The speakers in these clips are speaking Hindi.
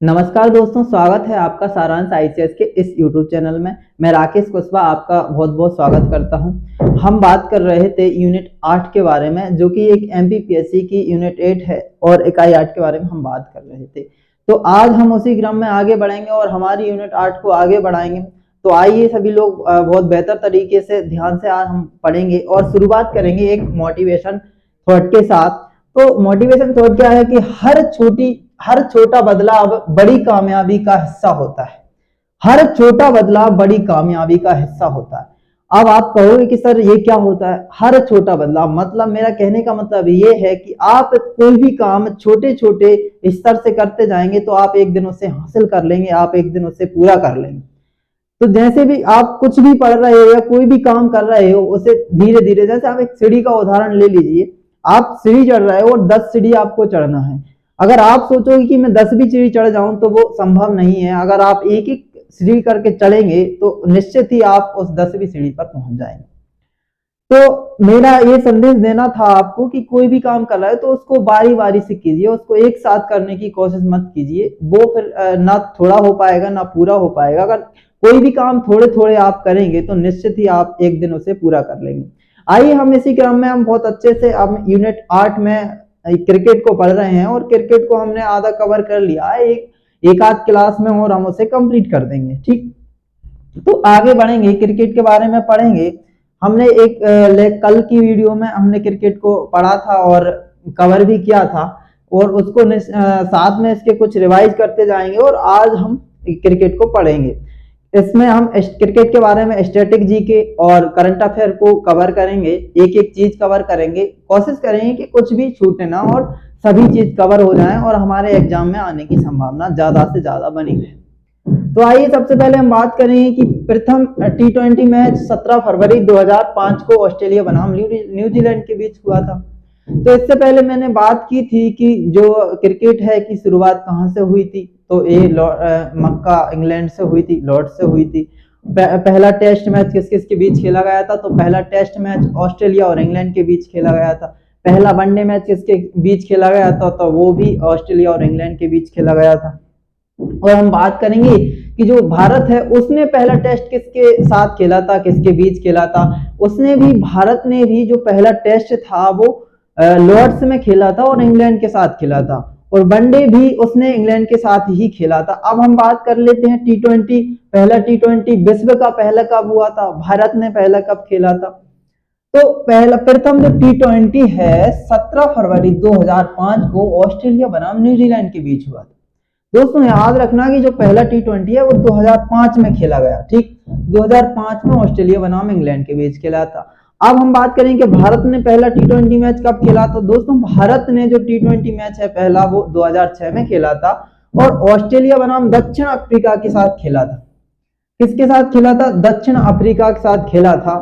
नमस्कार दोस्तों, स्वागत है आपका सारांश आईसीएस के इस यूट्यूब चैनल में। मैं राकेश कुशवाहा आपका बहुत बहुत स्वागत करता हूं। हम बात कर रहे थे यूनिट 8 के बारे में, जो कि एक एमपीपीएससी की यूनिट 8 है और इकाई 8 के बारे में हम बात कर रहे थे। तो आज हम उसी क्रम में आगे बढ़ेंगे और हमारी यूनिट 8 को आगे बढ़ाएंगे। तो आइए सभी लोग बहुत बेहतर तरीके से ध्यान से आज हम पढ़ेंगे और शुरुआत करेंगे एक मोटिवेशन थॉट के साथ। तो मोटिवेशन थॉट क्या है कि हर छोटा बदलाव बड़ी कामयाबी का हिस्सा होता है। हर छोटा बदलाव बड़ी कामयाबी का हिस्सा होता है। अब आप कहोगे कि सर ये क्या होता है हर छोटा बदलाव? मतलब मेरा कहने का मतलब ये है कि आप कोई भी काम छोटे छोटे स्तर से करते जाएंगे तो आप एक दिन उसे हासिल कर लेंगे, आप एक दिन उसे पूरा कर लेंगे। तो जैसे भी आप कुछ भी पढ़ रहे हो या कोई भी काम कर रहे हो, उसे धीरे धीरे, जैसे आप एक सीढ़ी का उदाहरण ले लीजिए। आप सीढ़ी चढ़ रहे हो और 10 सीढ़ी आपको चढ़ना है। अगर आप सोचोगे कि मैं 10 भी सीढ़ी चढ़ जाऊं तो वो संभव नहीं है। अगर आप एक एक सीढ़ी करके चढ़ेंगे तो निश्चित ही आप उस 10वीं सीढ़ी पर पहुंच जाएंगे। तो मेरा ये संदेश देना था आपको कि कोई भी काम कर रहा है तो उसको बारी बारी से कीजिए, उसको एक साथ करने की कोशिश मत कीजिए। वो फिर ना थोड़ा हो पाएगा ना पूरा हो पाएगा। अगर कोई भी काम थोड़े थोड़े आप करेंगे तो निश्चित ही आप एक दिन उसे पूरा कर लेंगे। आइए हम इसी क्रम में हम बहुत अच्छे से हम यूनिट 8 में क्रिकेट को पढ़ रहे हैं और क्रिकेट को हमने आधा कवर कर लिया है एक आध क्लास में और हम उसे कंप्लीट कर देंगे। ठीक, तो आगे बढ़ेंगे, क्रिकेट के बारे में पढ़ेंगे। हमने कल की वीडियो में हमने क्रिकेट को पढ़ा था और कवर भी किया था और उसको साथ में इसके कुछ रिवाइज करते जाएंगे और आज हम क्रिकेट को पढ़ेंगे। इसमें हम क्रिकेट के बारे में स्टैटिक जीके और करंट अफेयर को कवर करेंगे, एक एक चीज कवर करेंगे। कोशिश करेंगे कि कुछ भी छूटे ना और सभी चीज कवर हो जाएं और हमारे एग्जाम में आने की संभावना ज्यादा से ज्यादा बनी रहे। तो आइए सबसे पहले हम बात करेंगे कि प्रथम T20 मैच 17 फरवरी 2005 को ऑस्ट्रेलिया बनाम न्यूजीलैंड के बीच हुआ था। तो इससे पहले मैंने बात की थी कि जो क्रिकेट है की शुरुआत कहाँ से हुई थी। तो ये मक्का इंग्लैंड से हुई थी, लॉर्ड से हुई थी। पहला टेस्ट मैच किस किस के बीच खेला गया था? तो पहला टेस्ट मैच ऑस्ट्रेलिया और इंग्लैंड के बीच खेला गया था। पहला वनडे मैच किसके बीच खेला गया था? तो वो भी ऑस्ट्रेलिया और इंग्लैंड के बीच खेला गया था। और हम बात करेंगे कि जो भारत है उसने पहला टेस्ट किसके साथ खेला था, किसके बीच खेला था? भारत ने भी जो पहला टेस्ट था वो लॉर्ड्स में खेला था और इंग्लैंड के साथ खेला था और वनडे भी उसने इंग्लैंड के साथ ही खेला था। अब हम बात कर लेते हैं T20। पहला T20 विश्व का पहला कब हुआ था? भारत ने पहला कब खेला था? तो प्रथम जो T20 है 17 फरवरी 2005 को ऑस्ट्रेलिया बनाम न्यूजीलैंड के बीच हुआ था। दोस्तों याद रखना कि जो पहला T20 है वो 2005 में खेला गया। ठीक, 2005 में ऑस्ट्रेलिया बनाम इंग्लैंड के बीच खेला था। अब हम बात करें कि भारत ने पहला T20 मैच कब खेला? तो दोस्तों भारत ने जो T20 मैच है पहला वो 2006 में खेला था और ऑस्ट्रेलिया बनाम दक्षिण अफ्रीका के साथ खेला था। किसके साथ खेला था? दक्षिण अफ्रीका के साथ खेला था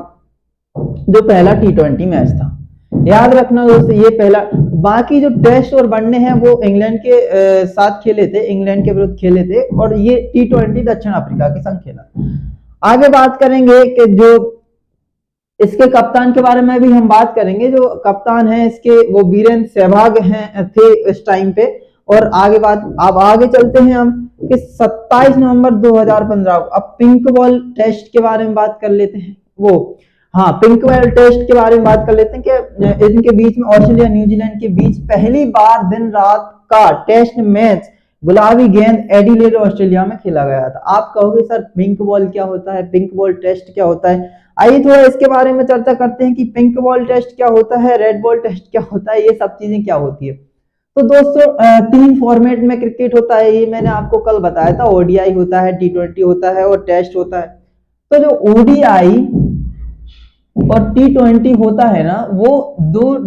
जो पहला T20 मैच था। याद रखना दोस्तों ये पहला। बाकी जो टेस्ट और वनडे हैं वो इंग्लैंड के साथ खेले थे, इंग्लैंड के विरुद्ध खेले थे और ये T20 दक्षिण अफ्रीका के संग खेला। आगे बात करेंगे कि जो इसके कप्तान के बारे में भी हम बात करेंगे। जो कप्तान है इसके वो वीरेंद्र सहवाग थे इस टाइम पे। और अब आगे चलते हैं हम कि 27 नवंबर 2015 अब पिंक बॉल टेस्ट के बारे में बात कर लेते हैं। पिंक बॉल टेस्ट के बारे में बात कर लेते हैं कि इनके बीच में ऑस्ट्रेलिया न्यूजीलैंड के बीच पहली बार दिन रात का टेस्ट मैच गुलाबी गेंद एडिलेड ऑस्ट्रेलिया में खेला गया था। आप कहोगे सर पिंक बॉल क्या होता है, पिंक बॉल टेस्ट क्या होता है? आइए थोड़ा इसके बारे में चर्चा करते हैं कि पिंक बॉल टेस्ट क्या होता है, रेड बॉल टेस्ट क्या होता है, ये सब चीजें क्या होती है। तो दोस्तों 3 फॉर्मेट में क्रिकेट होता है, ये मैंने आपको कल बताया था। ओडीआई होता है, T20 होता है और टेस्ट होता है। तो जो ओडीआई और T20 होता है ना, वो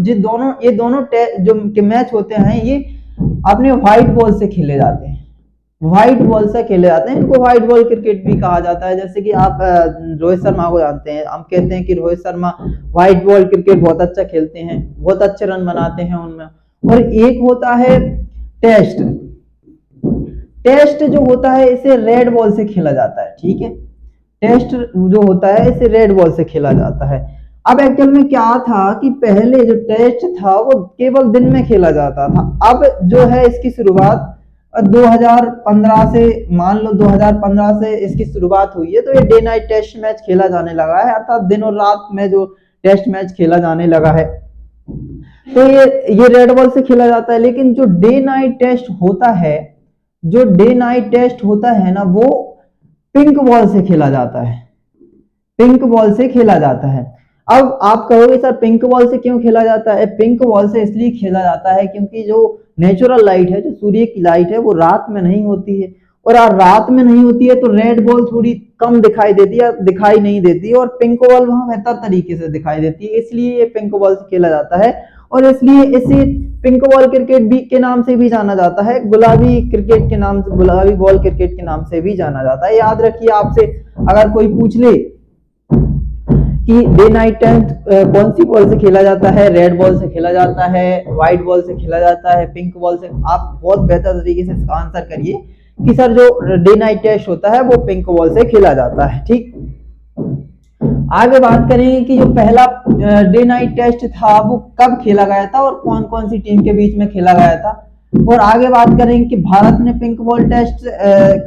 ये दोनों जो मैच होते हैं ये अपने व्हाइट बॉल से खेले जाते हैं। व्हाइट बॉल से खेले जाते हैं, इनको व्हाइट बॉल क्रिकेट भी कहा जाता है। जैसे कि आप रोहित शर्मा को जानते हैं, हम कहते हैं कि Rohit Sharma white ball cricket बहुत अच्छा खेलते हैं, बहुत अच्छे रन बनाते हैं उनमें। और एक होता है टेस्ट। टेस्ट जो होता है इसे रेड बॉल से खेला जाता है। ठीक है, टेस्ट जो होता है इसे रेड बॉल से खेला जाता है। अब एक्चुअल में क्या था कि पहले जो टेस्ट था वो केवल दिन में खेला जाता था। अब जो है इसकी शुरुआत 2015 से, मान लो 2015 से इसकी शुरुआत हुई है, तो ये डे नाइट टेस्ट मैच खेला जाने लगा है, अर्थात दिन और रात में जो टेस्ट मैच खेला जाने लगा है। तो ये रेड बॉल से खेला जाता है। लेकिन जो डे नाइट टेस्ट होता है, जो डे नाइट टेस्ट होता है ना, वो पिंक बॉल से खेला जाता है, पिंक बॉल से खेला जाता है। अब आप कहोगे सर पिंक बॉल से क्यों खेला जाता है? पिंक बॉल से इसलिए खेला जाता है क्योंकि जो नेचुरल लाइट है, जो सूर्य की लाइट है, वो रात में नहीं होती है, और रात में नहीं होती है तो रेड बॉल थोड़ी कम दिखाई देती है, दिखाई नहीं देती है, और पिंक बॉल वहां बेहतर तरीके से दिखाई देती है, इसलिए ये पिंक बॉल से खेला जाता है। और इसलिए इसे पिंक बॉल क्रिकेट भी के नाम से भी जाना जाता है, गुलाबी क्रिकेट के नाम से, गुलाबी बॉल क्रिकेट के नाम से भी जाना जाता है। याद रखिए, आपसे अगर कोई पूछ ले कि डे नाइट टेस्ट कौन सी बॉल से खेला जाता है, रेड बॉल से खेला जाता है, व्हाइट बॉल से खेला जाता है, पिंक बॉल से, आप बहुत बेहतर तरीके से इसका आंसर करिए कि सर जो डे नाइट टेस्ट होता है वो पिंक बॉल से खेला जाता है। ठीक, आगे बात करेंगे कि जो पहला डे नाइट टेस्ट था वो कब खेला गया था और कौन कौन सी टीम के बीच में खेला गया था, और आगे बात करेंगे कि भारत ने पिंक बॉल टेस्ट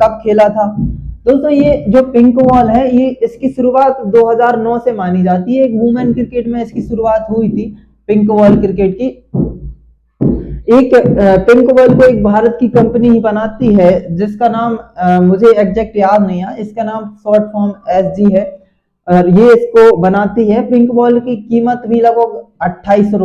कब खेला था। दोस्तों, ये जो पिंक बॉल है, ये इसकी शुरुआत 2009 से मानी जाती है। एक वुमेन क्रिकेट में इसकी शुरुआत हुई थी पिंक बॉल क्रिकेट की। एक पिंक बॉल को एक भारत की कंपनी ही बनाती है, जिसका नाम मुझे एग्जैक्ट याद नहीं है, इसका नाम शॉर्ट फॉर्म एसजी है, और ये इसको बनाती है। पिंक बॉल की कीमत भी लगभग 2800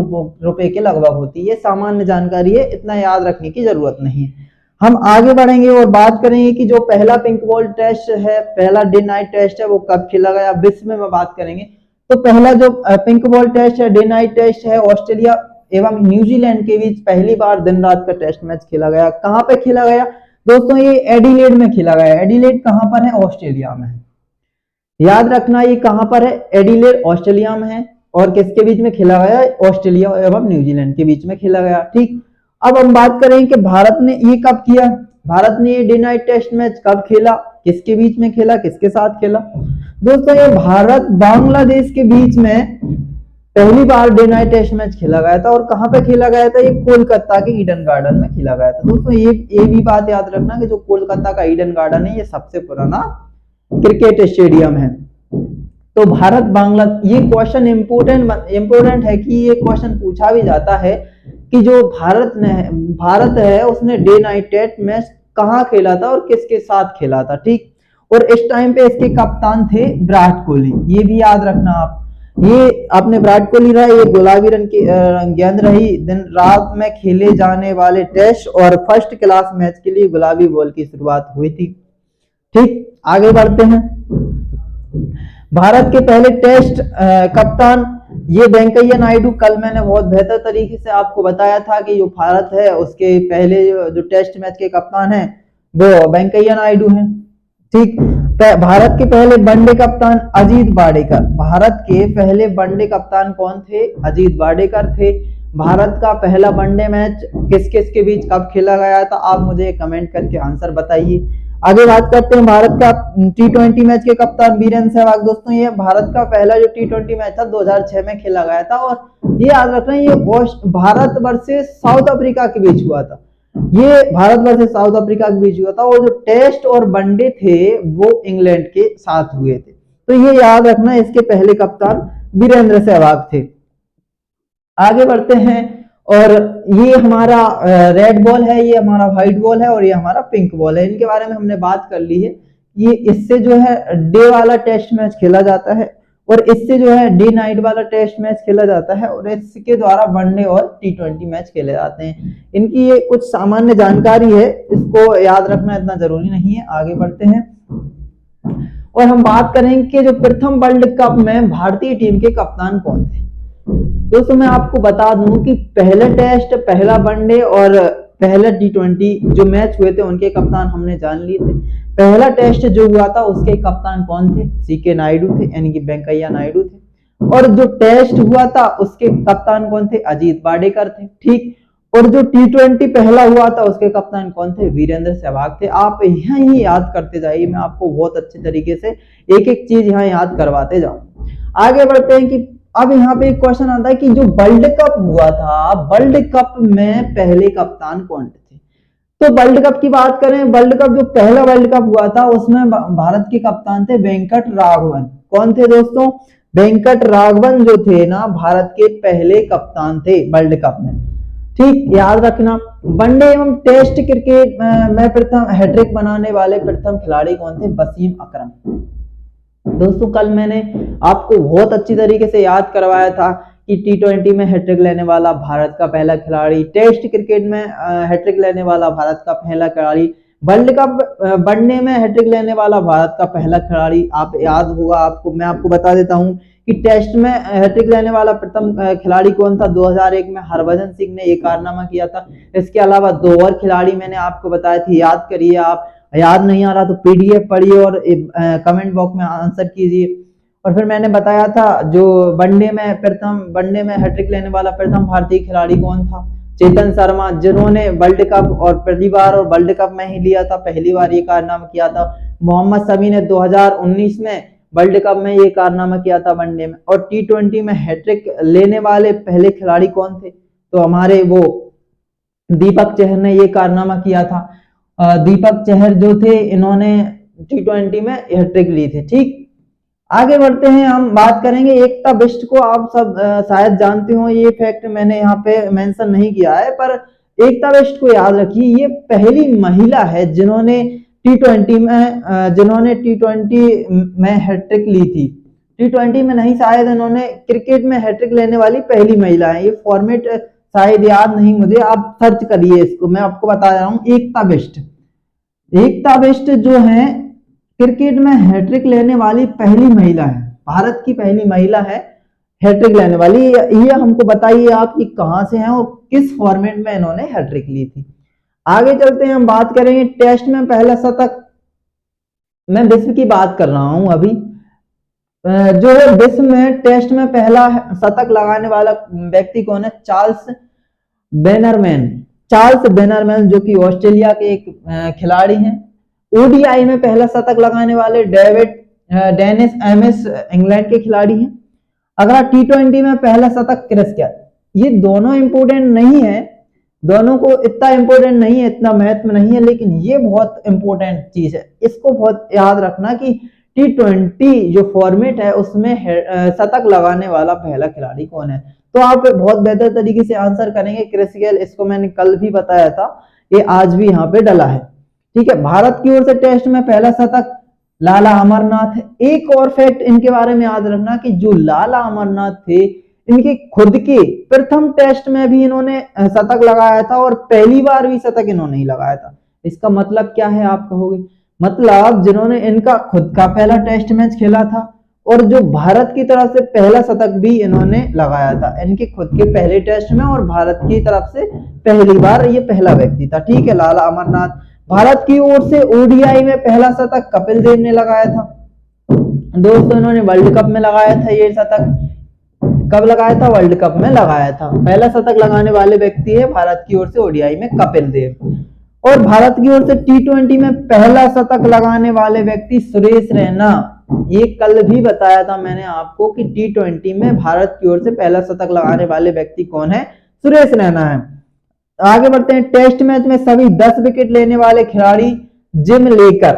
रुपए के लगभग होती है। सामान्य जानकारी है, इतना याद रखने की जरूरत नहीं है। हम आगे बढ़ेंगे और बात करेंगे कि जो पहला पिंक बॉल टेस्ट है, पहला डे नाइट टेस्ट है, वो कब खेला गया, विश्व में बात करेंगे। तो पहला जो पिंक बॉल टेस्ट है, डे नाइट टेस्ट है, ऑस्ट्रेलिया एवं न्यूजीलैंड के बीच पहली बार दिन रात का टेस्ट मैच खेला गया। कहां पे खेला गया दोस्तों? ये एडिलेड में खेला गया। एडिलेड कहां पर है? ऑस्ट्रेलिया में। याद रखना, ये कहां पर है? एडिलेड ऑस्ट्रेलिया में है। और किसके बीच में खेला गया? ऑस्ट्रेलिया एवं न्यूजीलैंड के बीच में खेला गया। ठीक, अब हम बात करें कि भारत ने ये कब किया, भारत ने ये डे नाइट टेस्ट मैच कब खेला, किसके बीच में खेला, किसके साथ खेला। दोस्तों, ये भारत बांग्लादेश के बीच में पहली बार डे नाइट टेस्ट मैच खेला गया था। और कहां पे खेला गया था? ये कोलकाता के ईडन गार्डन में खेला गया था। दोस्तों, ये भी बात याद रखना कि जो कोलकाता का ईडन गार्डन है, ये सबसे पुराना क्रिकेट स्टेडियम है। तो भारत बांग्ला, ये क्वेश्चन इंपोर्टेंट है कि ये क्वेश्चन पूछा भी जाता है कि जो भारत है उसने डे नाइट टेस्ट मैच कहां खेला था और किसके साथ खेला था। ठीक, और इस टाइम पे इसके कप्तान थे विराट कोहली। ये भी याद रखना आप, ये आपने विराट कोहली रहा, ये गुलाबी रंग की गेंद रही। दिन रात में खेले जाने वाले टेस्ट और फर्स्ट क्लास मैच के लिए गुलाबी बॉल की शुरुआत हुई थी। ठीक, आगे बढ़ते हैं। भारत के पहले टेस्ट कप्तान ये वेंकैया नायडू। कल मैंने बहुत बेहतर तरीके से आपको बताया था कि जो भारत है उसके पहले जो टेस्ट मैच के कप्तान हैं वो वेंकैया नायडू हैं। ठीक, भारत के पहले वनडे कप्तान अजीत वाडेकर। भारत के पहले वनडे कप्तान कौन थे? अजीत वाडेकर थे। भारत का पहला वनडे मैच किस किस के बीच कब खेला गया था? आप मुझे कमेंट करके आंसर बताइए। आगे बात करते हैं भारत का T20 मैच के कप्तान वीरेंद्र सहवाग। दोस्तों, ये भारत का पहला जो T20 मैच था 2006 में खेला गया था। और ये याद रखना, ये भारत वर्सेस साउथ अफ्रीका के बीच हुआ था। ये भारत वर्सेस साउथ अफ्रीका के बीच हुआ था। और जो टेस्ट और वनडे थे वो इंग्लैंड के साथ हुए थे। तो ये याद रखना, इसके पहले कप्तान वीरेंद्र सहवाग थे। आगे बढ़ते हैं, और ये हमारा रेड बॉल है, ये हमारा व्हाइट बॉल है, और ये हमारा पिंक बॉल है। इनके बारे में हमने बात कर ली है। ये इससे जो है डे वाला टेस्ट मैच खेला जाता है, और इससे जो है डे नाइट वाला टेस्ट मैच खेला जाता है, और इसके द्वारा वनडे और T20 मैच खेले जाते हैं। इनकी ये कुछ सामान्य जानकारी है, इसको याद रखना इतना जरूरी नहीं है। आगे बढ़ते हैं, और हम बात करेंगे कि जो प्रथम वर्ल्ड कप में भारतीय टीम के कप्तान कौन थे। दोस्तों, मैं आपको बता दूं कि पहला टेस्ट, पहला वनडे और पहला T20 जो मैच हुए थे उनके कप्तान हमने जान लिए थे। पहला टेस्ट जो हुआ था उसके कप्तान कौन थे? सीके नायडू थे, यानी कि वेंकैया नायडू थे। और जो टेस्ट हुआ था उसके कप्तान कौन थे? अजीत वाडेकर थे। ठीक, और जो T20 पहला हुआ था उसके कप्तान कौन थे? वीरेंद्र सहवाग थे। आप यही याद करते जाइए, मैं आपको बहुत अच्छे तरीके से एक एक चीज यहाँ याद करवाते जाऊं। आगे बढ़ते हैं कि अब यहाँ पे एक क्वेश्चन आता है कि जो वर्ल्ड कप हुआ था, वर्ल्ड कप में पहले कप्तान कौन थे? तो वर्ल्ड कप की बात करें, वर्ल्ड कप जो पहला वर्ल्ड कप हुआ था उसमें भारत के कप्तान थे वेंकट राघवन। कौन थे दोस्तों? वेंकट राघवन जो थे ना, भारत के पहले कप्तान थे वर्ल्ड कप में। ठीक, याद रखना। वनडे एवं टेस्ट क्रिकेट में प्रथम हैट्रिक बनाने वाले प्रथम खिलाड़ी कौन थे? वसीम अकरम। दोस्तों कल मैंने आपको बहुत अच्छी तरीके से याद करवाया था कि टी20 में हैट्रिक लेने वाला भारत का पहला खिलाड़ी, टेस्ट क्रिकेट में हैट्रिक लेने वाला भारत का पहला खिलाड़ी, वर्ल्ड कप वनडे में हैट्रिक लेने वाला भारत का पहला खिलाड़ी। आप याद होगा आपको, मैं आपको बता देता हूं कि टेस्ट में हैट्रिक लेने वाला प्रथम खिलाड़ी कौन था? 2001 में हरभजन सिंह ने ये कारनामा किया था। इसके अलावा 2 और खिलाड़ी मैंने आपको बताए थे, याद करिए। आप याद नहीं आ रहा तो पीडीएफ पढ़िए और कमेंट बॉक्स में आंसर कीजिए। और फिर मैंने बताया था जो वनडे में हैट्रिक लेने वाला प्रथम भारतीय खिलाड़ी कौन था? चेतन शर्मा, जिन्होंने वर्ल्ड कप और पहली बार और वर्ल्ड कप में ही लिया था, पहली बार ये कारनामा किया था। मोहम्मद शमी ने 2019 में वर्ल्ड कप में ये कारनामा किया था वनडे में। और टी20 में हैट्रिक लेने वाले पहले खिलाड़ी कौन थे? तो हमारे वो दीपक चहर ने ये कारनामा किया था। दीपक चहर जो थे, इन्होंने टी20 में हैट्रिक ली थी। ठीक, आगे बढ़ते हैं, हम बात करेंगे एकता बिष्ट को। आप सब शायद जानते हो, ये फैक्ट मैंने यहाँ पे मेंशन नहीं किया है, पर एकता बिष्ट को याद रखिए, ये पहली महिला है जिन्होंने टी20 में हैट्रिक ली थी। टी20 में नहीं, शायद इन्होंने क्रिकेट में हैट्रिक लेने वाली पहली महिला है। ये फॉर्मेट शायद याद नहीं मुझे, आप सर्च करिए इसको, मैं आपको बता रहा हूँ। एकता बिष्ट जो है क्रिकेट में हैट्रिक लेने वाली पहली महिला है, भारत की पहली महिला है हैट्रिक लेने वाली। ये हमको बताइए आप कि कहां से हैं और किस फॉर्मेट में इन्होंने हैट्रिक ली थी। आगे चलते हैं, हम बात करेंगे टेस्ट में पहला शतक। मैं विश्व की बात कर रहा हूं अभी। जो है विश्व में टेस्ट में पहला शतक लगाने वाला व्यक्ति कौन है? चार्ल्स बेनरमैन, जो कि ऑस्ट्रेलिया के एक खिलाड़ी हैं। ओडीआई में पहला शतक लगाने वाले डेनिस एमिस इंग्लैंड के खिलाड़ी हैं। अगला टी20 में पहला शतक क्रिस गेल। ये दोनों इंपोर्टेंट नहीं है, दोनों को इतना इंपोर्टेंट नहीं है, इतना महत्व नहीं है, लेकिन ये बहुत इंपोर्टेंट चीज है। इसको बहुत याद रखना कि टी20 जो फॉर्मेट है उसमें शतक लगाने वाला पहला खिलाड़ी कौन है। तो आप बहुत बेहतर तरीके से आंसर करेंगे क्रिस गेल। इसको मैंने कल भी बताया था, ये आज भी यहाँ पे डला है। ठीक है, भारत की ओर से टेस्ट में पहला शतक लाला अमरनाथ है। एक और फैक्ट इनके बारे में याद रखना कि जो लाला अमरनाथ थे, इनके खुद के प्रथम टेस्ट में भी इन्होंने शतक लगाया था और पहली बार भी शतक इन्होंने ही लगाया था। इसका मतलब क्या है आप कहोगे? मतलब जिन्होंने इनका खुद का पहला टेस्ट मैच खेला था और जो भारत की तरफ से पहला शतक भी इन्होंने लगाया था, इनके खुद के पहले टेस्ट में और भारत की तरफ से पहली बार ये पहला व्यक्ति था। ठीक है, लाला अमरनाथ। भारत की ओर से ओडीआई में पहला शतक कपिल देव ने लगाया था। दोस्तों इन्होंने वर्ल्ड कप में लगाया था ये शतक। कब लगाया था? वर्ल्ड कप में लगाया था। पहला शतक लगाने वाले व्यक्ति है भारत की ओर से ओडीआई में कपिल देव। और भारत की ओर से टी20 में पहला शतक लगाने वाले व्यक्ति सुरेश रैना। ये कल भी बताया था मैंने आपको कि टी20 में भारत की ओर से पहला शतक लगाने वाले व्यक्ति कौन है? सुरेश रैना है। आगे बढ़ते हैं, टेस्ट मैच में सभी 10 विकेट लेने वाले खिलाड़ी जिम लेकर।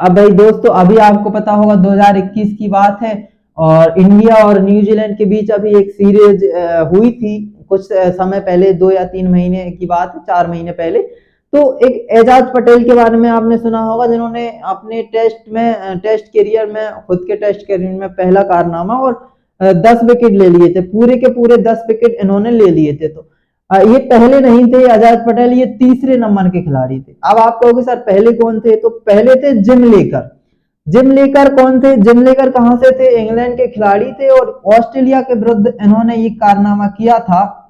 अब भाई दोस्तों, अभी आपको पता होगा 2021 की बात है और इंडिया और न्यूजीलैंड के बीच अभी एक सीरीज हुई थी कुछ समय पहले, 2 या 3 महीने की बात है, 4 महीने पहले। तो एक एजाज पटेल के बारे में आपने सुना होगा, जिन्होंने अपने टेस्ट करियर में, खुद के टेस्ट करियर में पहला कारनामा और 10 विकेट ले लिए थे, पूरे के पूरे 10 विकेट इन्होंने ले लिए थे। तो ये पहले नहीं थे एजाज पटेल, ये तीसरे नंबर के खिलाड़ी थे। अब आप कहोगे सर पहले कौन थे? तो पहले थे जिम लेकर। जिम लेकर कौन थे? जिम लेकर कहां से थे? इंग्लैंड के खिलाड़ी थे और ऑस्ट्रेलिया के विरुद्ध इन्होंने ये कारनामा किया था।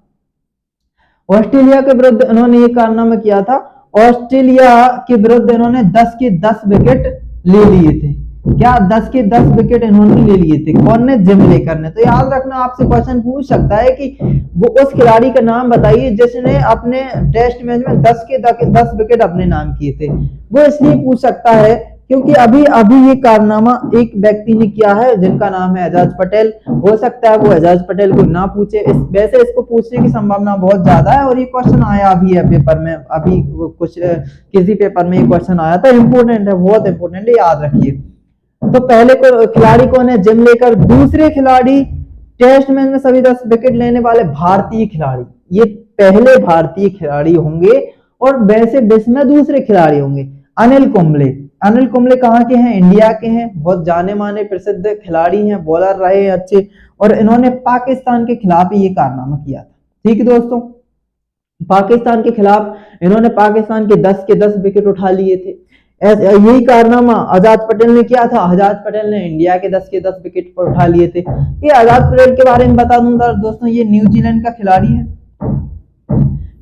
ऑस्ट्रेलिया के विरुद्ध इन्होंने ये कारनामा किया था। ऑस्ट्रेलिया के विरुद्ध इन्होंने 10 के 10 विकेट ले लिए थे। क्या 10 के 10 विकेट इन्होंने ले लिए थे? कौन ने? जिम लेकर ने। तो याद रखना, आपसे क्वेश्चन पूछ सकता है कि वो उस खिलाड़ी का नाम बताइए जिसने अपने टेस्ट मैच में 10 के 10 विकेट अपने नाम किए थे। वो इसलिए पूछ सकता है क्योंकि अभी अभी ये कारनामा एक व्यक्ति ने किया है जिनका नाम है एजाज पटेल। हो सकता है वो एजाज पटेल को ना पूछे, वैसे इसको पूछने की संभावना बहुत ज्यादा है, और ये क्वेश्चन आया अभी है पेपर में, अभी कुछ किसी पेपर में ये क्वेश्चन आया था, इंपोर्टेंट है, बहुत इंपोर्टेंट है, याद रखिए। तो पहले खिलाड़ी कौन है, जिम लेकर। दूसरे खिलाड़ी टेस्ट मैच में सभी 10 विकेट लेने वाले भारतीय खिलाड़ी, ये पहले भारतीय खिलाड़ी होंगे, और वैसे विश्व में दूसरे खिलाड़ी होंगे अनिल कुंबले। अनिल कुंबले कहाँ के हैं, इंडिया के हैं, बहुत जाने माने प्रसिद्ध खिलाड़ी हैं, बॉलर रहे हैं अच्छे, और इन्होंने पाकिस्तान के खिलाफ ही ये कारनामा किया था। ठीक है दोस्तों, पाकिस्तान के खिलाफ इन्होंने पाकिस्तान के 10 विकेट उठा लिए थे। यही कारनामा आजाद पटेल ने किया था। आजाद पटेल ने इंडिया के 10 विकेट पर उठा लिए थे। ये आजाद पटेल के बारे में बता दूं दोस्तों, ये न्यूजीलैंड का खिलाड़ी है,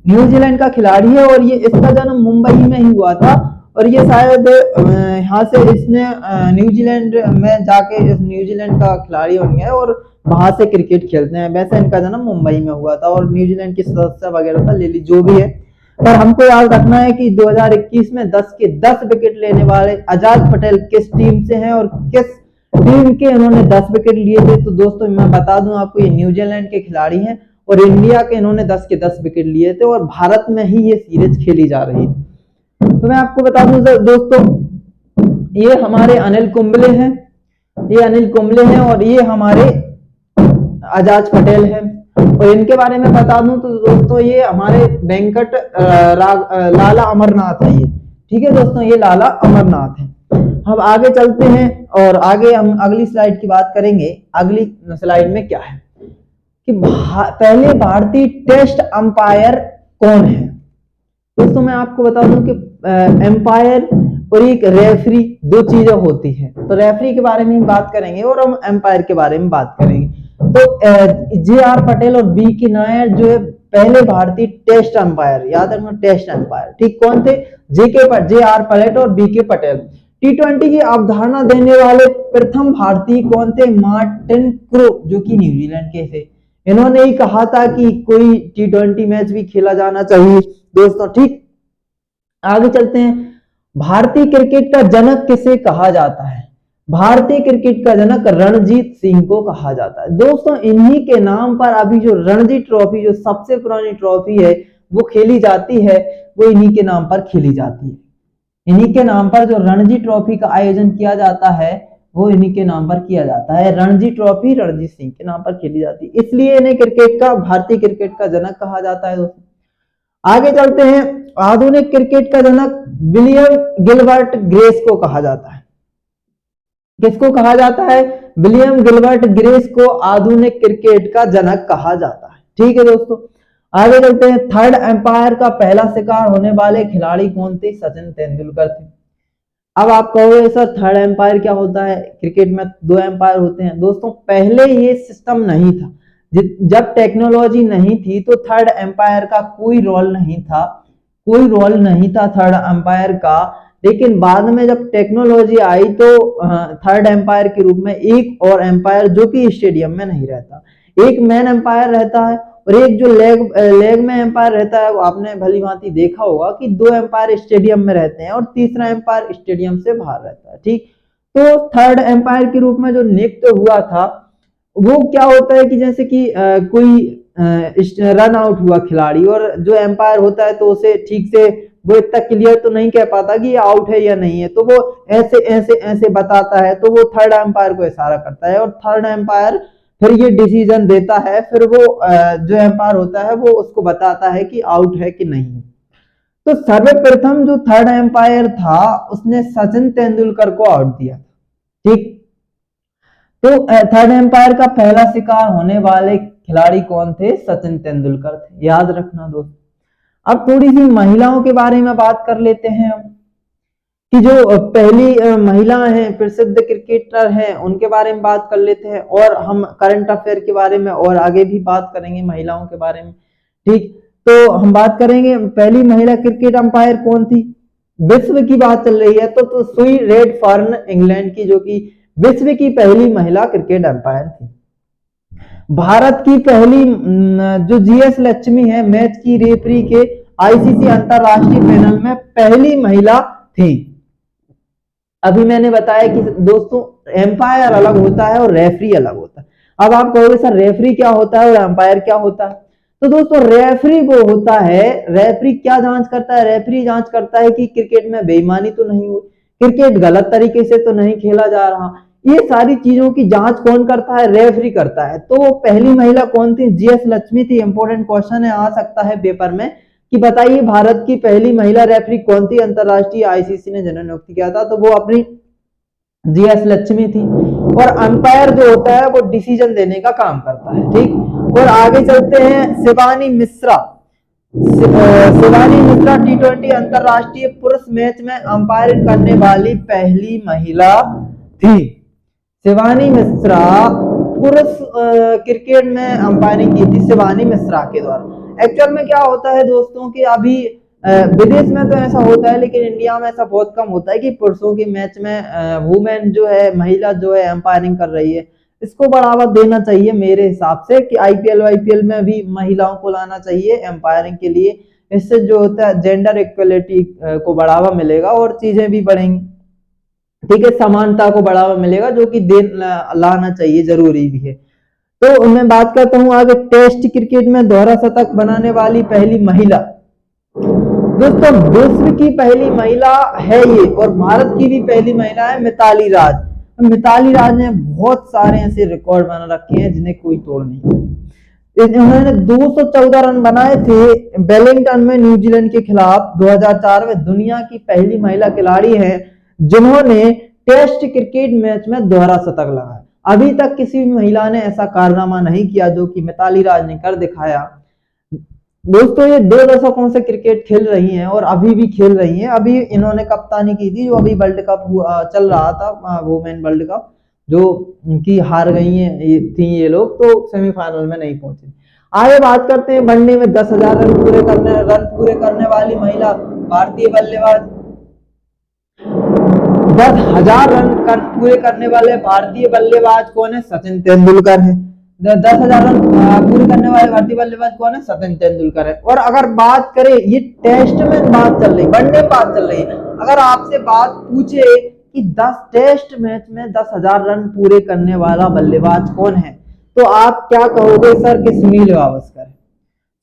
न्यूजीलैंड का खिलाड़ी है, और ये इसका जन्म मुंबई में ही हुआ था, और ये शायद यहाँ से इसने न्यूजीलैंड में जाके न्यूजीलैंड का खिलाड़ी बन गया और वहां से क्रिकेट खेलते हैं। वैसे इनका जन्म मुंबई में हुआ था, और न्यूजीलैंड की सदस्य वगैरह था, ले ली जो भी है, पर हमको याद रखना है कि 2021 में 10 विकेट लेने वाले आजाद पटेल किस टीम से हैं और किस टीम के इन्होंने 10 विकेट लिए थे। तो दोस्तों मैं बता दूं आपको, ये न्यूजीलैंड के खिलाड़ी हैं, और इंडिया के इन्होंने 10 विकेट लिए थे, और भारत में ही ये सीरीज खेली जा रही थी। तो मैं आपको बता दूं दोस्तों, ये हमारे अनिल कुंबले हैं, ये अनिल कुंबले हैं, और ये हमारे आजाद पटेल हैं। और इनके बारे में बता दूं तो दोस्तों, ये हमारे वेंकट लाला अमरनाथ है ये। ठीक है दोस्तों, ये लाला अमरनाथ है। हम आगे चलते हैं, और आगे हम अगली स्लाइड की बात करेंगे। अगली स्लाइड में क्या है कि पहले भारतीय टेस्ट अंपायर कौन है। दोस्तों मैं आपको बता दूं कि एम्पायर और एक रेफरी दो चीजें होती हैं। तो रेफरी के बारे में बात करेंगे और हम एम्पायर के बारे में बात करेंगे। तो जे.आर. पटेल और बी.के. नायर जो है पहले भारतीय टेस्ट अंपायर, याद रखना टेस्ट अंपायर। ठीक, कौन थे, जे.आर. पटेल और बी.के. पटेल। टी20 की अवधारणा देने वाले प्रथम भारतीय कौन थे, मार्टिन क्रो, जो कि न्यूजीलैंड के थे। इन्होंने ही कहा था कि कोई टी20 मैच भी खेला जाना चाहिए दोस्तों। ठीक, आगे चलते हैं। भारतीय क्रिकेट का जनक किसे कहा जाता है, भारतीय क्रिकेट का जनक रणजीत सिंह को कहा जाता है। दोस्तों इन्हीं के नाम पर अभी जो रणजी ट्रॉफी, जो सबसे पुरानी ट्रॉफी है वो खेली जाती है, वो इन्हीं के नाम पर खेली जाती है। इन्हीं के नाम पर जो रणजी ट्रॉफी का आयोजन किया जाता है वो इन्हीं के नाम पर किया जाता है। रणजी ट्रॉफी रणजीत सिंह के नाम पर खेली जाती है, इसलिए इन्हें क्रिकेट का, भारतीय क्रिकेट का जनक कहा जाता है दोस्तों। आगे चलते हैं। आधुनिक क्रिकेट का जनक विलियम गिलबर्ट ग्रेस को कहा जाता है। किसको कहा जाता है, विलियम गिलबर्ट ग्रेस को आधुनिक क्रिकेट का जनक कहा जाता है। ठीक है दोस्तों, आगे चलते हैं। थर्ड एम्पायर का पहला शिकार होने वाले खिलाड़ी कौन थे, सचिन तेंदुलकर थे। अब आप कहोगे सर थर्ड एम्पायर क्या होता है, क्रिकेट में 2 एम्पायर होते हैं। दोस्तों पहले ये सिस्टम नहीं था, जब टेक्नोलॉजी नहीं थी तो थर्ड एम्पायर का कोई रोल नहीं था, कोई रोल नहीं था थर्ड एम्पायर का। लेकिन बाद में जब टेक्नोलॉजी आई तो थर्ड एम्पायर के रूप में एक और एम्पायर, जो कि स्टेडियम में नहीं रहता, एक मैन एम्पायर रहता है, और एक जो लेग में एम्पायर रहता है। वो आपने भली भांति देखा होगा कि 2 एम्पायर स्टेडियम में रहते हैं और तीसरा एम्पायर स्टेडियम से बाहर रहता है। ठीक, तो थर्ड एम्पायर के रूप में जो नियुक्त हुआ था वो क्या होता है कि जैसे कि कोई रन आउट हुआ खिलाड़ी, और जो एम्पायर होता है तो उसे ठीक से वो इतना क्लियर तो नहीं कह पाता कि ये आउट है या नहीं है, तो वो ऐसे ऐसे ऐसे बताता है, तो वो थर्ड एम्पायर को इशारा करता है, और थर्ड एम्पायर फिर ये डिसीजन देता है। फिर वो जो एम्पायर होता है वो उसको बताता है कि आउट है कि नहीं। तो सर्वप्रथम जो थर्ड एम्पायर था उसने सचिन तेंदुलकर को आउट दिया। ठीक, तो थर्ड एम्पायर का पहला शिकार होने वाले खिलाड़ी कौन थे, सचिन तेंदुलकर थे, याद रखना दोस्तों। अब थोड़ी सी महिलाओं के बारे में बात कर लेते हैं हम, कि जो पहली महिला हैं, प्रसिद्ध क्रिकेटर हैं, उनके बारे में बात कर लेते हैं, और हम करंट अफेयर के बारे में और आगे भी बात करेंगे महिलाओं के बारे में। ठीक, तो हम बात करेंगे पहली महिला क्रिकेट अंपायर कौन थी। विश्व की बात चल रही है तो सुई रेडफर्न इंग्लैंड की, जो कि विश्व की पहली महिला क्रिकेट अंपायर थी। भारत की पहली जो जीएस लक्ष्मी है, मैच की रेफरी के आईसीसी अंतरराष्ट्रीय पैनल में पहली महिला थी। अभी मैंने बताया कि दोस्तों एम्पायर अलग होता है और रेफरी अलग होता है। अब आप कहोगे सर रेफरी क्या होता है और एम्पायर क्या होता है? तो दोस्तों रेफरी वो होता है, रेफरी क्या जांच करता है? रेफरी जांच करता है कि क्रिकेट में बेईमानी तो नहीं हुई, क्रिकेट गलत तरीके से तो नहीं खेला जा रहा। ये सारी चीजों की जांच कौन करता है? रेफरी करता है। तो पहली महिला कौन थी? जीएस लक्ष्मी थी। इंपॉर्टेंट क्वेश्चन है, आ सकता है पेपर में कि बताइए भारत की पहली महिला रेफरी कौन थी? अंतरराष्ट्रीय आईसीसी ने जिन्होंने नियुक्त किया था, तो वो अपनी जीएस लक्ष्मी थी। और अंपायर जो होता है वो डिसीजन देने का काम करता है, ठीक। और आगे चलते हैं, शिवानी मिश्रा। शिवानी मिश्रा टी20 अंतरराष्ट्रीय पुरुष मैच में अंपायरिंग करने वाली पहली महिला थी। शिवानी मिश्रा पुरुष क्रिकेट में अंपायरिंग की थी शिवानी मिश्रा के द्वारा। एक्चुअल में क्या होता है दोस्तों कि अभी विदेश में तो ऐसा होता है, लेकिन इंडिया में ऐसा बहुत कम होता है कि पुरुषों के मैच में वुमेन जो है, महिला जो है एम्पायरिंग कर रही है। इसको बढ़ावा देना चाहिए मेरे हिसाब से कि आईपीएल वाईपीएल में भी महिलाओं को लाना चाहिए एम्पायरिंग के लिए। इससे जो होता है जेंडर इक्वलिटी को बढ़ावा मिलेगा और चीजें भी बढ़ेंगी, ठीक है, समानता को बढ़ावा मिलेगा, जो कि लाना चाहिए, जरूरी भी है। तो मैं बात करता हूं आगे, टेस्ट क्रिकेट में दोहरा शतक बनाने वाली पहली महिला। दोस्तों विश्व की पहली महिला है ये, और भारत की भी पहली महिला है मिताली राज। मिताली राज ने बहुत सारे ऐसे रिकॉर्ड बना रखे हैं जिन्हें कोई तोड़ नहीं। उन्होंने 214 रन बनाए थे वेलिंगटन में न्यूजीलैंड के खिलाफ 2004 में। दुनिया की पहली महिला खिलाड़ी है जिन्होंने टेस्ट क्रिकेट मैच में दोहरा शतक लगाया। अभी तक किसी भी महिला ने ऐसा कारनामा नहीं किया जो कि मिताली राज ने कर दिखाया। दोस्तों ये 2 दशकों से क्रिकेट खेल रही हैं और अभी भी खेल रही हैं। अभी इन्होंने कप्तानी की थी, जो अभी वर्ल्ड कप चल रहा था, वुमेन वर्ल्ड कप, जो की हार गई हैं थी ये लोग, तो सेमीफाइनल में नहीं पहुंचे। आगे बात करते हैं, वनडे में 10,000 रन पूरे करने वाली महिला भारतीय बल्लेबाज। 10,000 रन पूरे करने वाले भारतीय बल्लेबाज कौन है? सचिन तेंदुलकर है। 10,000 रन पूरे करने वाले भारतीय बल्लेबाज कौन है? सचिन तेंदुलकर है। और अगर बात करें, ये टेस्ट में बात चल रही, वनडे में बात चल रही है, अगर आपसे बात पूछे कि 10 टेस्ट मैच में 10,000 रन पूरे करने वाला बल्लेबाज कौन है, तो आप क्या कहोगे? सर कि सुनील गावस्कर।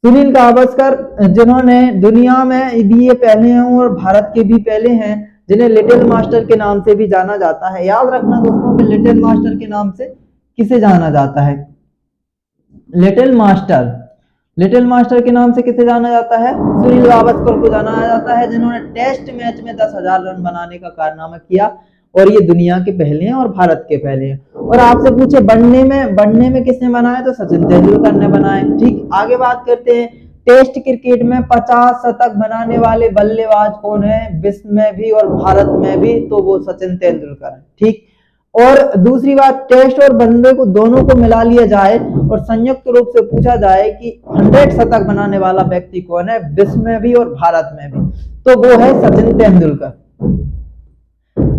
सुनील गावस्कर जिन्होंने दुनिया में भी ये पहले हैं और भारत के भी पहले हैं, जिन्हें लिटिल मास्टर के नाम से भी जाना जाता है। याद रखना दोस्तों कि लिटिल मास्टर के नाम से किसे जाना जाता है? लिटिल मास्टर के नाम से किसे जाना जाता है? सुनील गावस्कर को जाना जाता है, जिन्होंने टेस्ट मैच में 10,000 रन बनाने का कारनामा किया, और ये दुनिया के पहले हैं और भारत के पहले हैं। और आपसे पूछे बनने में किसने बनाया, तो सचिन तेंदुलकर ने बनाए, ठीक। आगे बात करते हैं, टेस्ट क्रिकेट में 50 शतक बनाने वाले बल्लेबाज कौन है विश्व में भी और भारत में भी? तो वो सचिन तेंदुलकर है, ठीक। और दूसरी बात, टेस्ट और वनडे को दोनों को मिला लिया जाए और संयुक्त रूप से पूछा जाए कि 100 शतक बनाने वाला व्यक्ति कौन है विश्व में भी और भारत में भी, तो वो है सचिन तेंदुलकर।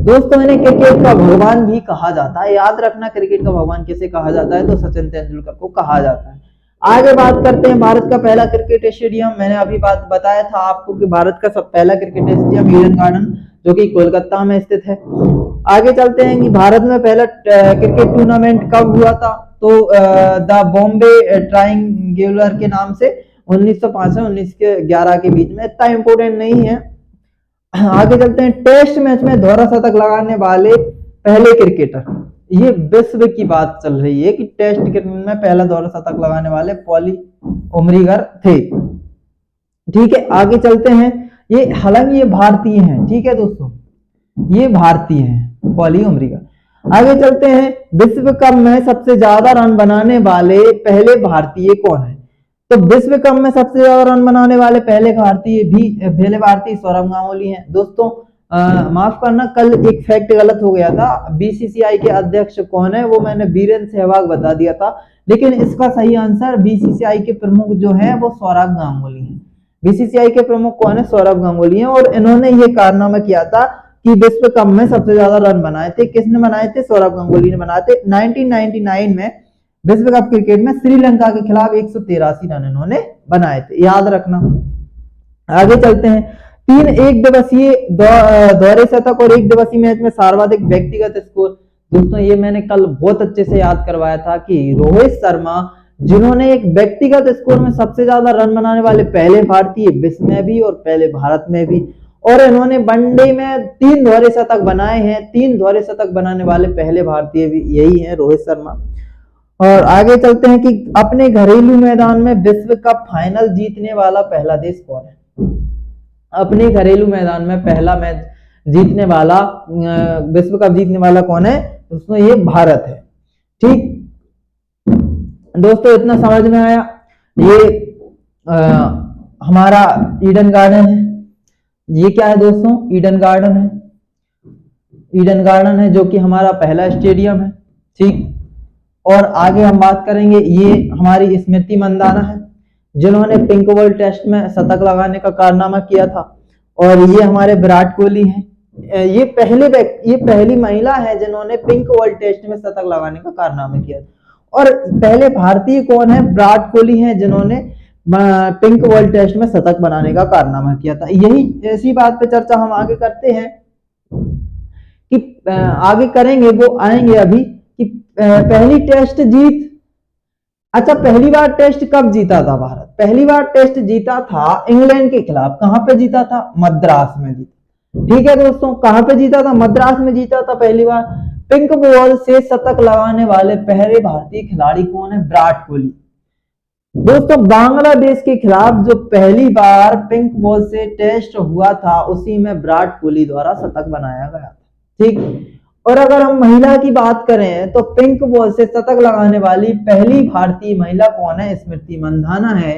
दोस्तों इन्हें क्रिकेट का भगवान भी कहा जाता है। याद रखना क्रिकेट का भगवान किसे कहा जाता है, तो सचिन तेंदुलकर को कहा जाता है। आगे बात करते हैं, भारत का पहला क्रिकेट स्टेडियम। मैंने अभी बात बताया था आपको कि भारत का पहला क्रिकेट स्टेडियम ईडन गार्डन, जो कि कोलकाता में स्थित है। आगे चलते हैं कि भारत में पहला क्रिकेट टूर्नामेंट कब हुआ था, तो द बॉम्बे ट्रायंगुलर के नाम से 1905 से 1911 के बीच में। इतना इंपोर्टेंट नहीं है। आगे चलते हैं, टेस्ट मैच में दोहरा शतक लगाने वाले पहले क्रिकेटर। ये विश्व की बात चल रही है कि टेस्ट क्रिकेट में पहला दोहरा शतक लगाने वाले पॉली उमरीगर थे, ठीक है। आगे चलते हैं, ये हालांकि ये भारतीय हैं, ठीक है दोस्तों, ये भारतीय हैं पॉली उमरीगर। आगे चलते हैं, विश्व कप में सबसे ज्यादा रन बनाने वाले पहले भारतीय कौन है? तो विश्व कप में सबसे ज्यादा रन बनाने वाले पहले भारतीय सौरभ गांगुली हैं। दोस्तों माफ करना, कल एक फैक्ट गलत हो गया था। बीसीसीआई के अध्यक्ष कौन है, वो मैंने वीरेंद्र सहवाग बता दिया था, लेकिन इसका सही आंसर बीसीसीआई के प्रमुख जो है वो सौरभ गांगुली हैं। बीसीसीआई के प्रमुख कौन है? सौरभ गांगुली हैं। और इन्होंने ये कारनामा किया था कि विश्व कप में सबसे ज्यादा रन बनाए थे। किसने बनाए थे? सौरभ गांगुली ने बनाए थे। 1999 में विश्व कप क्रिकेट में श्रीलंका के खिलाफ 183 रन इन्होंने बनाए थे, याद रखना। आगे चलते हैं, 3 एक दिवसीय दोहरे शतक और 1 दिवसीय मैच में सर्वाधिक व्यक्तिगत स्कोर। दोस्तों ये मैंने कल बहुत अच्छे से याद करवाया था कि रोहित शर्मा जिन्होंने एक व्यक्तिगत स्कोर में सबसे ज्यादा रन बनाने वाले पहले भारतीय विश्व में भी और पहले भारत में भी, और इन्होंने वनडे में 3 दोहरे शतक बनाए हैं। 3 दोहरे शतक बनाने वाले पहले भारतीय भी यही हैं, रोहित शर्मा। और आगे चलते हैं कि अपने घरेलू मैदान में विश्व कप फाइनल जीतने वाला पहला देश कौन है। अपने घरेलू मैदान में पहला मैच जीतने वाला, विश्व कप जीतने वाला कौन है दोस्तों, ये भारत है। ठीक दोस्तों, इतना समझ में आया। ये हमारा ईडन गार्डन है। ये क्या है दोस्तों, ईडन गार्डन है। ईडन गार्डन है जो कि हमारा पहला स्टेडियम है। ठीक, और आगे हम बात करेंगे, ये हमारी स्मृति मंदाना है जिन्होंने पिंक बॉल टेस्ट में शतक लगाने का कारनामा किया था। और ये हमारे विराट कोहली हैं। ये पहली महिला है जिन्होंने पिंक बॉल टेस्ट में शतक लगाने का कारनामा किया था। और पहले भारतीय कौन है, विराट कोहली हैं जिन्होंने पिंक बॉल टेस्ट में शतक बनाने का कारनामा किया था। यही ऐसी बात पे चर्चा हम आगे करते हैं कि आगे करेंगे, वो आएंगे अभी कि पहली टेस्ट जीत। अच्छा, पहली बार टेस्ट कब जीता था भारत? पहली बार टेस्ट जीता था इंग्लैंड के खिलाफ। कहां पे जीता था? मद्रास में जीता। ठीक है दोस्तों, कहां पे जीता था? मद्रास में जीता था पहली बार। पिंक बॉल से शतक लगाने वाले पहले भारतीय खिलाड़ी कौन है? विराट कोहली। दोस्तों बांग्लादेश के खिलाफ जो पहली बार पिंक बॉल से टेस्ट हुआ था उसी में विराट कोहली द्वारा शतक बनाया गया था। ठीक, और अगर हम महिला की बात करें तो पिंक बॉल से शतक लगाने वाली पहली भारतीय महिला कौन है? स्मृति मंधाना है।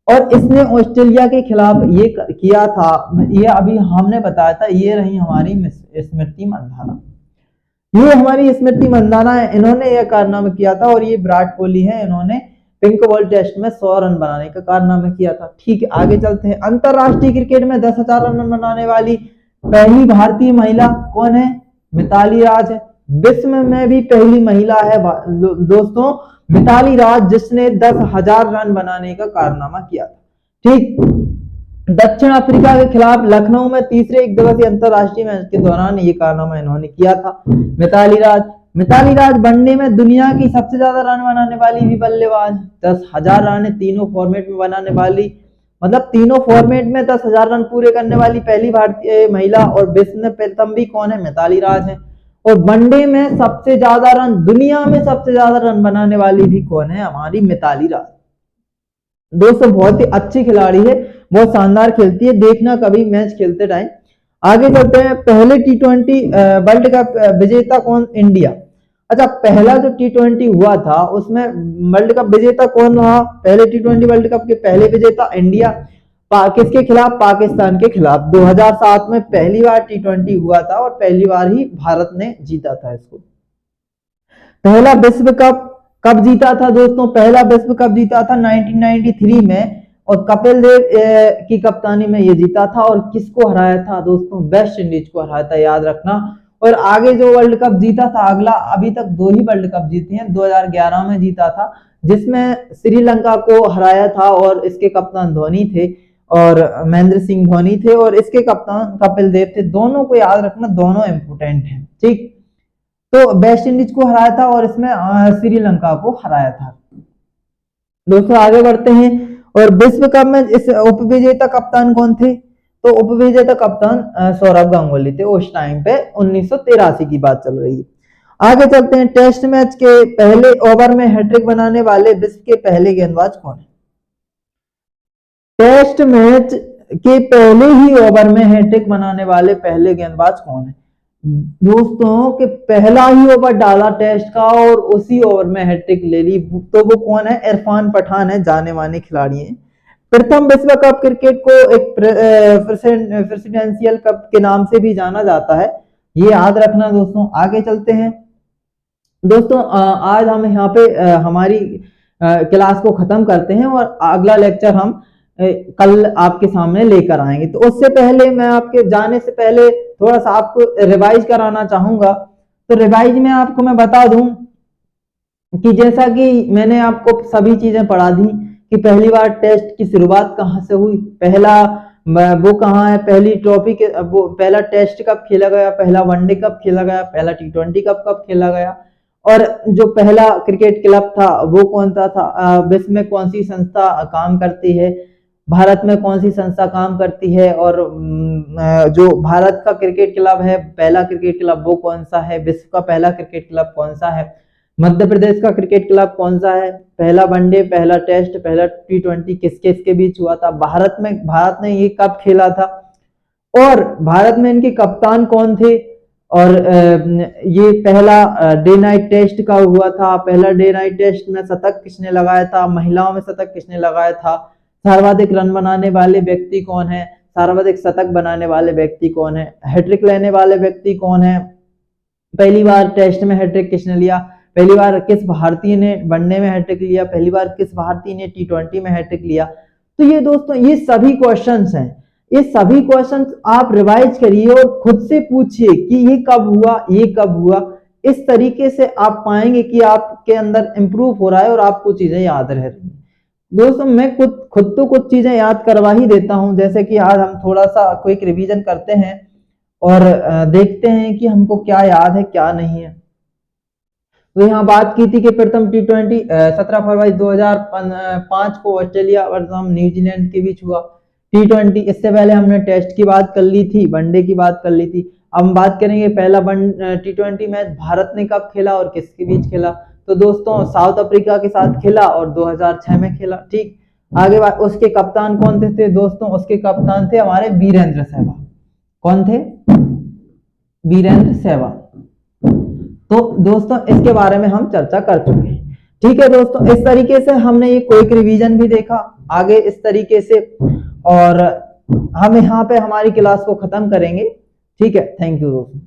और इसने ऑस्ट्रेलिया के खिलाफ ये किया था, ये अभी हमने बताया था। ये रही हमारी स्मृति मंधाना, ये हमारी स्मृति मंधाना है। इन्होंने यह कारनामा किया था। और ये विराट कोहली है, इन्होंने पिंक बॉल टेस्ट में 100 रन बनाने का कारनामा किया था। ठीक है, आगे चलते हैं। अंतरराष्ट्रीय क्रिकेट में 10,000 रन बनाने वाली पहली भारतीय महिला कौन है? मिताली राज है। विश्व में भी पहली महिला है दोस्तों मिताली राज, जिसने 10,000 रन बनाने का कारनामा किया था। ठीक, दक्षिण अफ्रीका के खिलाफ लखनऊ में तीसरे एक दिवसीय अंतरराष्ट्रीय मैच के दौरान ये कारनामा इन्होंने किया था। मिताली राज वनडे में दुनिया की सबसे ज्यादा रन बनाने वाली भी बल्लेबाज। 10,000 रन तीनों फॉर्मेट में बनाने वाली, मतलब तीनों फॉर्मेट में 10,000 रन पूरे करने वाली पहली भारतीय महिला। और विश्व में प्रथम भी कौन है? मिताली राज है। और वनडे में सबसे ज्यादा रन, दुनिया में सबसे ज्यादा रन बनाने वाली भी कौन है? हमारी मिताली राज। दोस्तों बहुत ही अच्छी खिलाड़ी है, बहुत शानदार खेलती है, देखना कभी मैच खेलते टाइम। आगे चलते हैं। पहले T20 वर्ल्ड कप विजेता कौन? इंडिया। अच्छा, पहला जो T20 हुआ था उसमें वर्ल्ड कप विजेता कौन रहा? पहले T20 वर्ल्ड कप के पहले विजेता इंडिया। किसके खिलाफ? पाकिस्तान के खिलाफ। 2007 में पहली बार T20 हुआ था और पहली बार ही भारत ने जीता था इसको। पहला विश्व कप कब जीता था दोस्तों? पहला विश्व कप जीता था 1993 में, और कपिल देव की कप्तानी में ये जीता था। और किसको हराया था दोस्तों? वेस्ट इंडीज को हराया था, याद रखना। और आगे जो वर्ल्ड कप जीता था अगला, अभी तक 2 ही वर्ल्ड कप जीते हैं। 2011 में जीता था जिसमें श्रीलंका को हराया था, और इसके कप्तान धोनी थे और महेंद्र सिंह धोनी थे, और इसके कप्तान कपिल देव थे। दोनों को याद रखना, दोनों इंपोर्टेंट हैं। ठीक, तो वेस्ट इंडीज को हराया था और इसमें श्रीलंका को हराया था। दोस्तों आगे बढ़ते हैं। और विश्व कप में इस उपविजेता कप्तान कौन थे? तो उपविजेता कप्तान सौरव गांगुली थे उस टाइम पे। 1983 की बात चल रही है। आगे चलते हैं। टेस्ट मैच के पहले ओवर में हैट्रिक बनाने वाले विश्व के पहले गेंदबाज कौन है? टेस्ट मैच के पहले ही ओवर में हैट्रिक बनाने वाले पहले गेंदबाज कौन है? दोस्तों के पहला ही ओवर डाला टेस्ट का और उसी ओवर में हैट्रिक ले ली, तो वो कौन है? इरफान पठान है, जाने माने खिलाड़ी हैं। प्रथम विश्व कप क्रिकेट को एक प्रेसिडेंशियल कप के नाम से भी जाना जाता है, ये याद रखना दोस्तों। आगे चलते हैं दोस्तों। आज हम यहाँ पे हमारी क्लास को खत्म करते हैं और अगला लेक्चर हम कल आपके सामने लेकर आएंगे। तो उससे पहले मैं आपके जाने से पहले थोड़ा सा आपको रिवाइज कराना चाहूंगा। तो रिवाइज में आपको मैं बता दूं कि जैसा कि मैंने आपको सभी चीजें पढ़ा दी कि पहली बार टेस्ट की शुरुआत कहां से हुई, पहला वो कहाँ है, पहली ट्रॉफी के वो पहला टेस्ट कब खेला गया, पहला वनडे कब खेला गया, पहला T20 कब खेला गया, और जो पहला क्रिकेट क्लब था वो कौन सा था, विश्व में कौन सी संस्था काम करती है, भारत में कौन सी संस्था काम करती है, और जो भारत का क्रिकेट क्लब है पहला क्रिकेट क्लब वो कौन सा है, विश्व का पहला क्रिकेट क्लब कौन सा है, मध्य प्रदेश का क्रिकेट क्लब कौन सा है, पहला वनडे, पहला टेस्ट, पहला T20 किसके इसके बीच हुआ था, भारत ने ये कब खेला था, और भारत में इनके कप्तान कौन थे, और ये पहला डे नाइट टेस्ट का हुआ था, पहला डे नाइट टेस्ट में शतक किसने लगाया था, महिलाओं में शतक किसने लगाया था, सर्वाधिक रन बनाने वाले व्यक्ति कौन है, सर्वाधिक शतक बनाने वाले व्यक्ति कौन है, हैट्रिक लेने वाले व्यक्ति कौन है, पहली बार टेस्ट में हैट्रिक किसने लिया, पहली बार किस भारतीय ने वनडे में हैट्रिक लिया, पहली बार किस भारतीय ने T20 में हैट्रिक लिया। तो ये दोस्तों ये सभी क्वेश्चंस हैं, ये सभी क्वेश्चंस आप रिवाइज करिए और खुद से पूछिए कि ये कब हुआ, ये कब हुआ। इस तरीके से आप पाएंगे कि आपके अंदर इंप्रूव हो रहा है और आपको चीजें याद रह रही हैं। दोस्तों मैं खुद तो कुछ चीजें याद करवा ही देता हूं, जैसे कि आज हम थोड़ा सा क्विक रिवीजन करते हैं और देखते हैं कि हमको क्या याद है क्या नहीं है। तो यहाँ बात की थी कि प्रथम T20 17 फरवरी 2005 को ऑस्ट्रेलिया वर्सेस न्यूजीलैंड के बीच हुआ। T20 इससे पहले हमने टेस्ट की बात कर ली थी, वनडे की बात कर ली थी। अब हम बात करेंगे पहला T20 मैच भारत ने कब खेला और किसके बीच खेला। तो दोस्तों साउथ अफ्रीका के साथ खेला और 2006 में खेला। ठीक, आगे बात, उसके कप्तान कौन थे दोस्तों, उसके कप्तान थे हमारे वीरेंद्र सहवाग। कौन थे? वीरेंद्र सहवाग। तो दोस्तों इसके बारे में हम चर्चा कर चुके हैं। ठीक है दोस्तों, इस तरीके से हमने ये क्विक रिवीजन भी देखा आगे इस तरीके से, और हम यहाँ पे हमारी क्लास को खत्म करेंगे। ठीक है, थैंक यू दोस्तों।